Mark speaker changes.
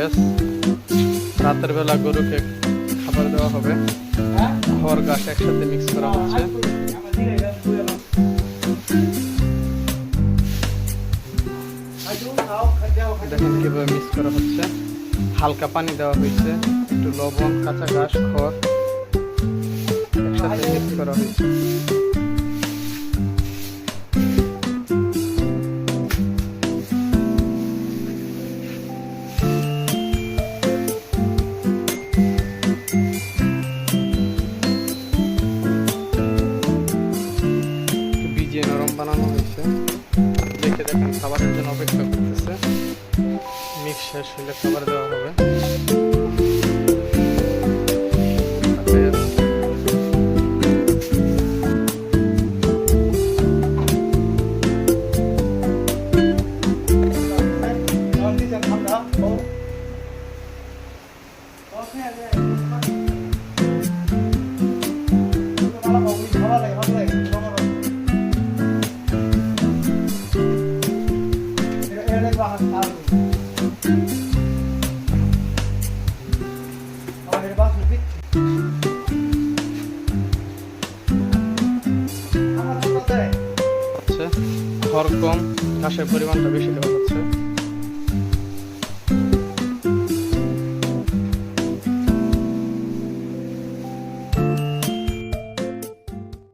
Speaker 1: পেঁয়াজ। রাতের বেলা গরুকে খাবার দেওয়া হবে। খড় ঘাস একসাথে মিক্স করা হচ্ছে। দেখেন কিভাবে মিক্স করা হচ্ছে। হালকা পানি দেওয়া হয়েছে, একটু লবণ, কাঁচা ঘাস, খড় একসাথে মিক্স করা হয়েছে। ভিজিয়ে নরম বানানো হয়েছে। দেখে দেখেন খাবারের জন্য অপেক্ষা করতেছে। মিক্স শেষ হলে খাবার দেওয়া হবে। খড় কম, ঘাসের পরিমাণটা বেশি দেওয়া হচ্ছে।